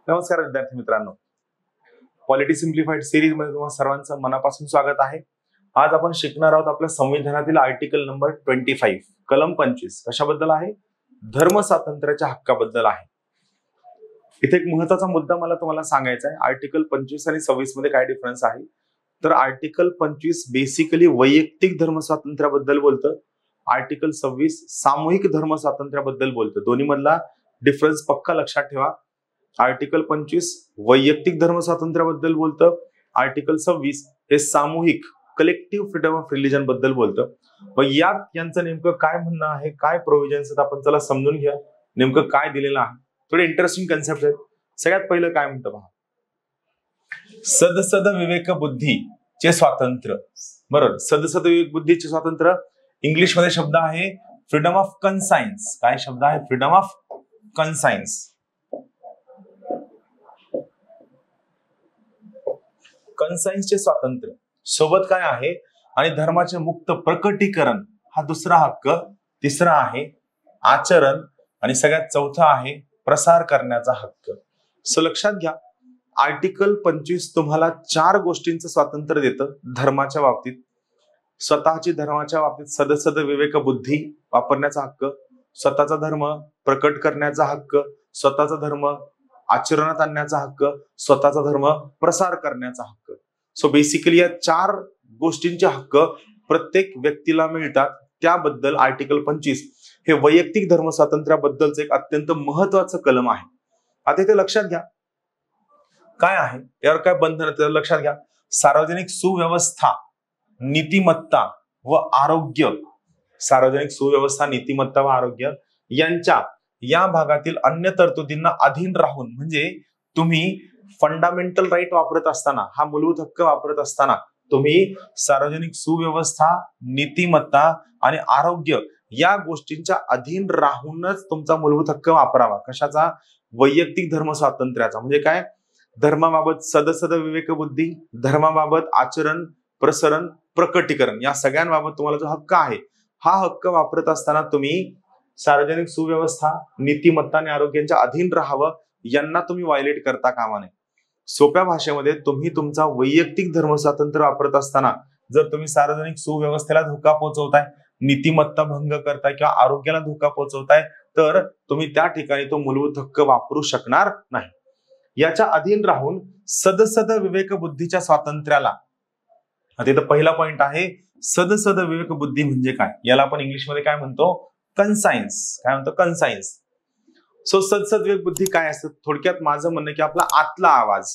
नमस्कार विद्यार्थी मित्रांनो, पॉलिटी सिम्प्लिफाईड सिरीज मध्ये तुम्हा सर्वांचं मनापासून स्वागत आहे। आज आपण शिकणार आहोत आपल्या संविधानातील आर्टिकल नंबर 25 कलम 25 कशाबद्दल आहे? धर्म स्वातंत्र्याच्या हक्काबद्दल आहे। इथे एक महत्त्वाचा मुद्दा मला तुम्हाला सांगायचा आहे। आर्टिकल 25 आणि 26 मध्ये काय डिफरन्स आहे? तर आर्टिकल 25 बेसिकली वैयक्तिक धर्म स्वातंत्र्याबद्दल बोलतं, आर्टिकल 26 सामूहिक धर्म स्वातंत्र्याबद्दल बोलतं। दोन्ही मधला डिफरन्स पक्का लक्षात ठेवा। आर्टिकल 25 वैयक्तिक धर्म स्वातंत्र्याबद्दल बोलतं, आर्टिकल 26 हे सामूहिक कलेक्टिव्ह फ्रीडम ऑफ रिलीजन बद्दल बोलतं। मग यात यांचं नेमकं काय म्हणणं आहे, काय प्रोव्हिजन्स आहेत आपण चला समजून घ्या, नेमकं काय दिलेलं आहे। थोडे इंटरेस्टिंग कन्सेप्ट आहेत। सगळ्यात पहिलं काय म्हणतं पहा, सदसद विवेक बुद्धीचे स्वातंत्र्य। बरोबर, सदसद विवेक बुद्धीचे स्वातंत्र्य इंग्लिश मध्ये शब्द आहे फ्रीडम ऑफ कन्सायन्स। काय शब्द आहे? Freedom of कन्सायन्स। कन्सायन्सचे स्वातंत्र्य सोबत काय आहे? आणि धर्माचे मुक्त प्रकटीकरण हा दुसरा हक्क, तिसरा आहे आचरण आणि सगळ्यात चौथा आहे प्रसार करण्याचा हक्क। सो लक्षात घ्या, आर्टिकल 25 तुम्हाला 4 गोष्टींचं स्वातंत्र्य देतं धर्माच्या बाबतीत। स्वतःची धर्माच्या बाबतीत सदसद विवेक बुद्धी वापरण्याचा हक्क, स्वतःचा धर्म प्रकट करण्याचा हक्क, स्वतःचा धर्म आचरणात आणण्याचा हक्क, स्वतःचा धर्म प्रसार करण्याचा हक्क। सो बेसिकली या 4 गोष्टींचे हक्क प्रत्येक व्यक्तीला मिळतात। त्याबद्दल आर्टिकल 25 हे वैयक्तिक धर्म स्वातंत्र्याबद्दलचं एक अत्यंत महत्वाचं कलम आहे। आता इथे लक्षात घ्या काय आहे, यावर काय बंधन लक्षात घ्या। सार्वजनिक सुव्यवस्था, नीतिमत्ता व आरोग्य, सार्वजनिक सुव्यवस्था, नीतिमत्ता व आरोग्य यांच्या या भागातील अन्य तरतुदींना अधीन राहून, म्हणजे तुम्ही फंडामेंटल राईट वापरत असताना, हा मूलभूत हक्क वापरत असताना तुम्ही सार्वजनिक सुव्यवस्था, नीतिमत्ता आणि आरोग्य या गोष्टींच्या अधीन राहूनच तुमचा मूलभूत हक्क वापरावा। कशाचा? वैयक्तिक धर्म स्वातंत्र्याचा। म्हणजे काय? धर्माबाबत सदसद विवेक बुद्धी, धर्माबाबत आचरण, प्रसरण, प्रकटीकरण या सगळ्यांबाबत तुम्हाला जो हक्क आहे, हा हक्क वापरत असताना तुम्ही सार्वजनिक सुव्यवस्था, नीतिमत्ता आणि आरोग्याच्या अधीन राहावं, यांना तुम्ही व्हायलेट करता कामा नये। सोप्या भाषेमध्ये तुम्ही तुमचा वैयक्तिक धर्म स्वातंत्र्य वापरत असताना जर तुम्ही सार्वजनिक सुव्यवस्थेला धोका पोहोचवताय, नीतिमत्ता भंग करताय किंवा आरोग्याला धोका पोहोचवताय, तर तुम्ही त्या ठिकाणी तो मूलभूत हक्क वापरू शकणार नाही। याच्या अधीन राहून सदसद विवेक बुद्धीच्या स्वातंत्र्याला, आता इथं पहिला पॉइंट आहे सदसद विवेक बुद्धी म्हणजे काय? याला आपण इंग्लिशमध्ये काय म्हणतो? कन्सायन्स। काय म्हणतो? कन्सायन्स। सो सदसद विवेक बुद्धी काय असतं? थोडक्यात माझं म्हणणं की आपला आतला आवाज,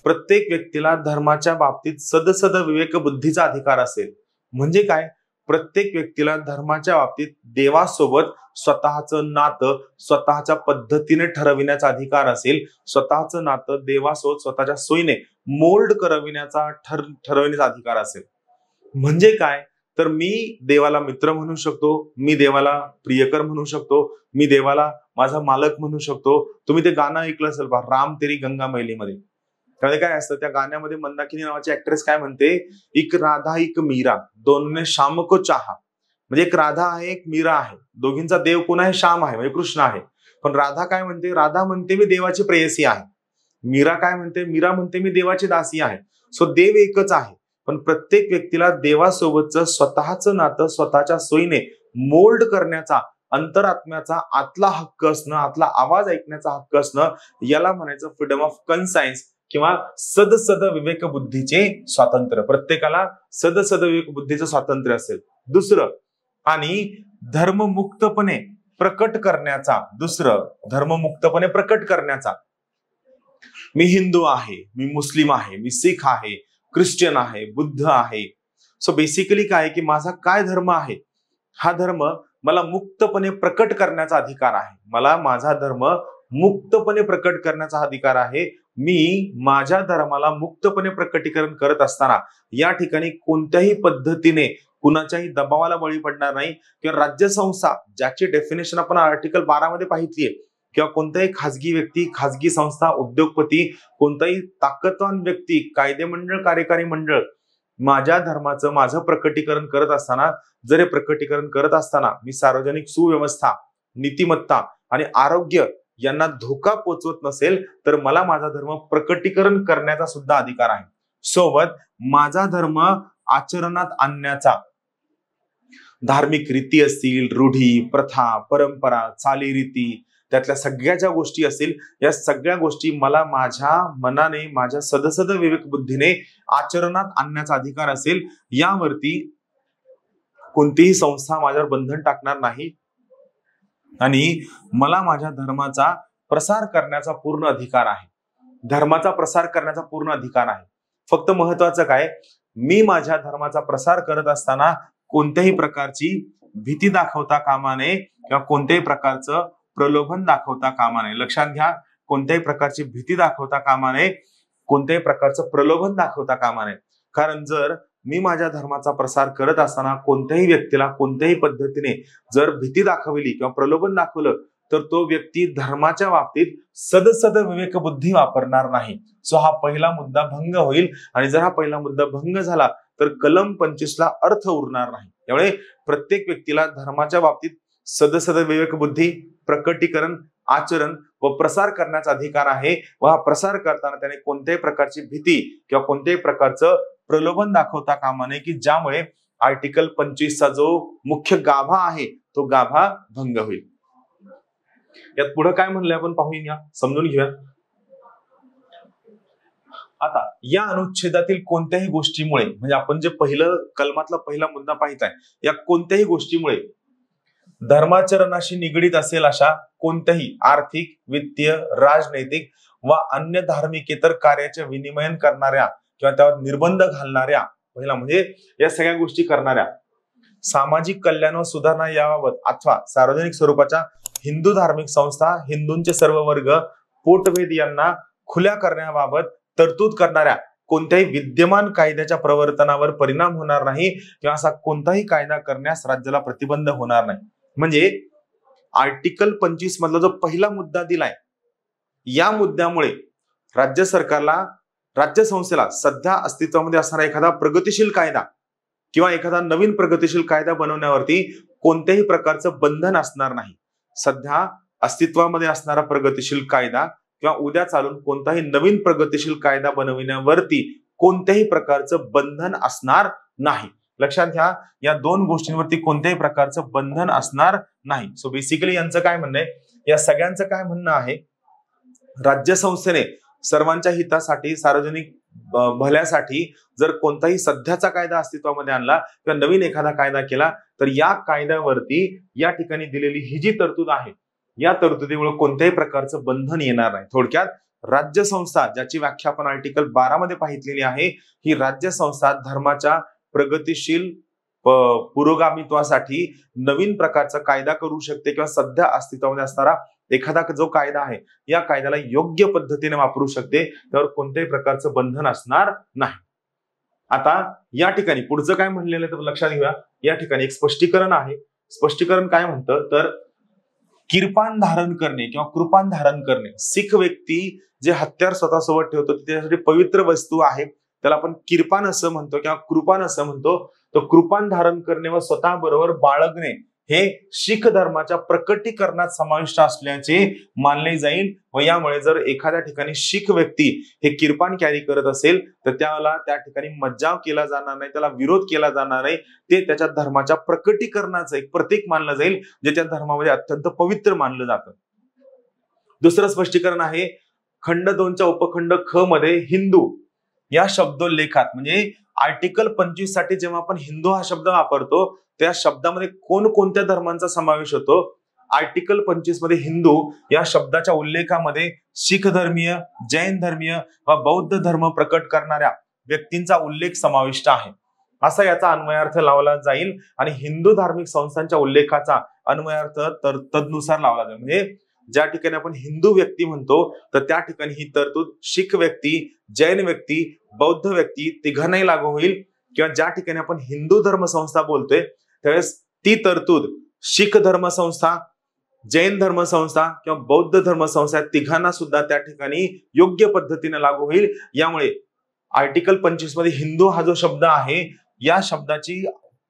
प्रत्येक व्यक्तीला धर्माच्या बाबतीत सदसद विवेक बुद्धीचा अधिकार असेल। म्हणजे काय? प्रत्येक व्यक्तीला धर्माच्या बाबतीत देवासोबत स्वतःचं नातं स्वतःच्या पद्धतीने ठरविण्याचा अधिकार असेल। स्वतःचं नातं देवासोबत स्वतःच्या सोयीने मोल्ड करविण्याचा ठरविण्याचा अधिकार असेल। म्हणजे काय? तर मी देवाला मित्र म्हणू शकतो, मी देवाला प्रियकर म्हणू शकतो, मी देवाला माझा मालक म्हणू शकतो। तुम्ही ते गाणं ऐकलं असेल बा, राम तेरी गंगा मैली मध्ये। त्यामध्ये काय असतं? त्या गाण्यामध्ये मंदाकिनी नावाची ऍक्ट्रेस काय म्हणते, एक राधा एक मीरा दोनने शाम को चाहा। म्हणजे एक राधा आहे, एक मीरा आहे, दोघींचा देव कोण आहे? श्याम आहे, म्हणजे कृष्ण आहे। पण राधा काय म्हणते? राधा म्हणते मी देवाची प्रेयसी आहे। मीरा काय म्हणते? मीरा म्हणते मी देवाची दासी आहे। सो देव एकच आहे, पण प्रत्येक व्यक्तीला देवासोबतचं स्वतःचं नातं स्वतःच्या सोयीने मोल्ड करण्याचा, अंतरात्म्याचा आतला हक्क असणं, आतला आवाज ऐकण्याचा हक्क असणं, याला म्हणायचं फ्रीडम ऑफ कन्सायन्स किंवा सदसद विवेक बुद्धीचे स्वातंत्र्य। प्रत्येकाला सदसद विवेक बुद्धीचं स्वातंत्र्य असेल। दुसरं, आणि धर्ममुक्तपणे प्रकट करण्याचा, दुसरं धर्ममुक्तपणे प्रकट करण्याचा। मी हिंदू आहे, मी मुस्लिम आहे, मी सिख आहे, ख्रिश्चन आहे, बुद्ध आहे। सो बेसिकली काय की माझा काय धर्म आहे, हा धर्म मला मुक्तपणे प्रकट करण्याचा अधिकार आहे। मला माझा धर्म मुक्तपणे प्रकट करण्याचा अधिकार आहे। मी माझ्या धर्माला मुक्तपणे प्रकटीकरण करत असताना या ठिकाणी कोणत्याही पद्धतीने कुणाच्याही दबावाला बळी पडणार नाही, किंवा राज्यसंस्था ज्याची डेफिनेशन आपण आर्टिकल 12 मध्ये पाहिलीये, किंवा कोणताही खाजगी व्यक्ती, खाजगी संस्था, उद्योगपती, कोणताही ताकदवान व्यक्ती, कायदे मंडळ, कार्यकारी मंडळ माझ्या धर्माचं माझं प्रकटीकरण करत असताना, जर हे प्रकटीकरण करत असताना मी सार्वजनिक सुव्यवस्था, नीतिमत्ता आणि आरोग्य यांना धोका पोचवत नसेल तर मला माझा धर्म प्रकटीकरण करण्याचा सुद्धा अधिकार आहे. सोबत माझा धर्म आचरणात आणण्याचा, धार्मिक रीती असतील, रूढी, प्रथा, परंपरा, चालीरीती, त्यातल्या सगळ्या ज्या गोष्टी असतील, या सगळ्या गोष्टी मला माझ्या मनाने, माझ्या सदसद विवेक बुद्धीने आचरणात आणण्याचा अधिकार असेल. यावरती कोणतीही संस्था माझ्यावर बंधन टाकणार नाही आणि मला माझ्या धर्माचा प्रसार करण्याचा पूर्ण अधिकार आहे. धर्माचा प्रसार करण्याचा पूर्ण अधिकार आहे. फक्त महत्वाचं काय, मी माझ्या धर्माचा प्रसार करत असताना कोणत्याही प्रकारची भीती दाखवता कामा नये किंवा कोणत्याही प्रकारचं प्रलोभन दाखवता कामा नये. लक्षात घ्या, कोणत्याही प्रकारची भीती दाखवता कामा नये, कोणत्याही प्रकारचं प्रलोभन दाखवता कामा नये. कारण जर मी माझ्या धर्माचा प्रसार करत असताना कोणत्याही व्यक्तीला कोणत्याही पद्धतीने जर भीती दाखवली किंवा प्रलोभन दाखवलं तर तो व्यक्ती धर्माच्या बाबतीत सदसद विवेक बुद्धी वापरणार नाही. सो हा पहिला मुद्दा भंग होईल आणि जर हा पहिला मुद्दा भंग झाला तर कलम 25 ला अर्थ उरणार नाही. त्यामुळे प्रत्येक व्यक्तीला धर्माच्या बाबतीत सदसद विवेक बुद्धी, प्रकटीकरण, आचरण व प्रसार करण्याचा अधिकार आहे व हा प्रसार करताना त्याने कोणत्याही प्रकारची भीती किंवा कोणत्याही प्रकारचं प्रलोभन दाखवता कामा नये की ज्यामुळे आर्टिकल 25 चा जो मुख्य गाभा आहे तो गाभा भंग होईल. यात पुढे काय म्हणले आपण पाहूया, समजून घेऊया. आता या अनुच्छेदातील कोणत्याही गोष्टीमुळे, म्हणजे आपण जे पहिलं कलमातला पहिला मुद्दा पाहिलाय, या कोणत्याही गोष्टीमुळे धर्माचरणाशी निगडीत असेल अशा कोणत्याही आर्थिक, वित्तीय, राजनैतिक व अन्य धार्मिकेतर कार्याचे विनिमयन करणाऱ्या किंवा त्यावर निर्बंध घालणाऱ्या, पहिला म्हणजे या सगळ्या गोष्टी करणाऱ्या सामाजिक कल्याण व सुधारणा याबाबत अथवा सार्वजनिक स्वरूपाच्या हिंदू धार्मिक संस्था, हिंदूंचे सर्व वर्ग, पोटभेद यांना खुल्या करण्याबाबत तरतूद करणाऱ्या कोणत्याही विद्यमान कायद्याच्या प्रवर्तनावर परिणाम होणार नाही किंवा असा कोणताही कायदा करण्यास राज्याला प्रतिबंध होणार नाही. म्हणजे आर्टिकल 25 मधला जो पहिला मुद्दा दिलाय, या मुद्द्यामुळे राज्य सरकारला, राज्य संस्थेला सध्या अस्तित्वामध्ये असणारा एखादा प्रगतिशील कायदा किंवा एखादा नवीन प्रगतिशील कायदा बनवण्यावरती कोणत्याही प्रकारचं बंधन असणार नाही. सध्या अस्तित्वामध्ये असणारा प्रगतिशील कायदा किंवा उद्या चालून कोणताही नवीन प्रगतिशील कायदा बनविण्यावरती कोणत्याही प्रकारचं बंधन असणार नाही. लक्षात घ्या, या दोन गोष्टींवरती कोणत्याही प्रकारचं बंधन असणार नाही. सो बेसिकली यांचं काय म्हणणं आहे, या सगळ्यांचं काय म्हणणं आहे, राज्य संस्थेने सर्वांच्या हितासाठी, सार्वजनिक भल्यासाठी जर कोणताही सध्याचा कायदा अस्तित्वामध्ये आणला किंवा नवीन एखादा कायदा केला तर या कायद्यावरती या ठिकाणी दिलेली ही जी तरतूद आहे, या तरतुदीमुळे कोणत्याही प्रकारचं बंधन येणार नाही. थोडक्यात राज्य संस्था, ज्याची व्याख्या आपण आर्टिकल 12 मध्ये पाहिलेली आहे, ही राज्य संस्था धर्माच्या प्रगतिशील पुरोगामित्वासाठी नवीन प्रकारचा कायदा करू शकते किंवा सध्या अस्तित्वामध्ये असणारा एखादा जो कायदा आहे या कायद्याला योग्य पद्धतीने वापरू शकते, त्यावर कोणत्याही प्रकारचं बंधन असणार नाही. आता या ठिकाणी पुढचं काय म्हणलेलं आहे तर लक्षात घेऊया. या ठिकाणी एक स्पष्टीकरण आहे. स्पष्टीकरण काय म्हणतं तर किरपान धारण करणे किंवा कृपान धारण करणे, शीख व्यक्ती जे हत्यार स्वतःसोबत ठेवतो त्याच्यासाठी पवित्र वस्तू आहे, त्याला आपण किरपान असं म्हणतो किंवा कृपान असं म्हणतो. तो कृपान धारण करणे व स्वतः बरोबर बाळगणे हे शीख धर्माच्या प्रकटीकरणात समाविष्ट असल्याचे मानले जाईल व यामुळे जर एखाद्या ठिकाणी शीख व्यक्ती हे किरपान कॅरी करत असेल तर त्याला त्या ठिकाणी मज्जाव केला जाणार नाही, त्याला विरोध केला जाणार नाही. ते त्याच्या धर्माच्या प्रकटीकरणाचं एक प्रतीक मानलं जाईल, जे त्या धर्मामध्ये अत्यंत पवित्र मानलं जातं. दुसरं स्पष्टीकरण आहे खंड 2 च्या उपखंड ख मध्ये हिंदू या शब्दोल्लेखात, म्हणजे आर्टिकल 25 साठी जेव्हा आपण हिंदू हा शब्द वापरतो त्या शब्दामध्ये कोणकोणत्या धर्मांचा समावेश होतो. आर्टिकल 25 मध्ये हिंदू या शब्दाच्या उल्लेखामध्ये शीख धर्मीय, जैन धर्मीय व बौद्ध धर्म प्रकट करणाऱ्या व्यक्तींचा उल्लेख समाविष्ट आहे, असा याचा अन्वयार्थ लावला जाईल. आणि हिंदू धार्मिक संस्थांच्या उल्लेखाचा अन्वयार्थ तर तदनुसार लावला जाईल. म्हणजे ज्या ठिकाणी आपण हिंदू व्यक्ती म्हणतो तर त्या ठिकाणी ही तरतूद शीख व्यक्ती, जैन व्यक्ती, बौद्ध व्यक्ती तिघांनाही लागू होईल. किंवा ज्या ठिकाणी आपण हिंदू धर्म संस्था बोलतोय त्यावेळेस ती तरतूद शीख धर्म संस्था, जैन धर्म संस्था किंवा बौद्ध धर्म संस्था तिघांना सुद्धा त्या ठिकाणी योग्य पद्धतीने लागू होईल. यामुळे आर्टिकल 25 मध्ये हिंदू हा जो शब्द आहे या शब्दाची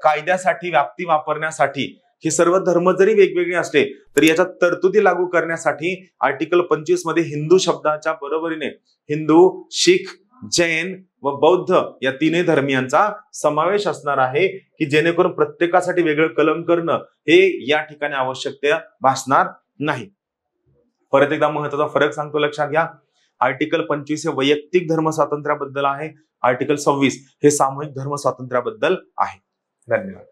कायद्यासाठी व्याप्ती वापरण्यासाठी हे सर्व धर्म जरी वेगवेगळे असले तरी याच्या तरतुदी लागू करण्यासाठी आर्टिकल 25 मध्ये हिंदू शब्दाच्या बरोबरीने हिंदू, शीख, जैन व बौद्ध या तीनही धर्मियांचा समावेश असणार आहे, की जेणेकरून प्रत्येकासाठी वेगळं कलम करणं हे या ठिकाणी आवश्यकता भासणार नाही. परत एकदा महत्वाचा फरक सांगतो, लक्षात घ्या. आर्टिकल 25 हे वैयक्तिक धर्म स्वातंत्र्याबद्दल आहे, आर्टिकल 26 हे सामूहिक धर्म स्वातंत्र्याबद्दल आहे. धन्यवाद.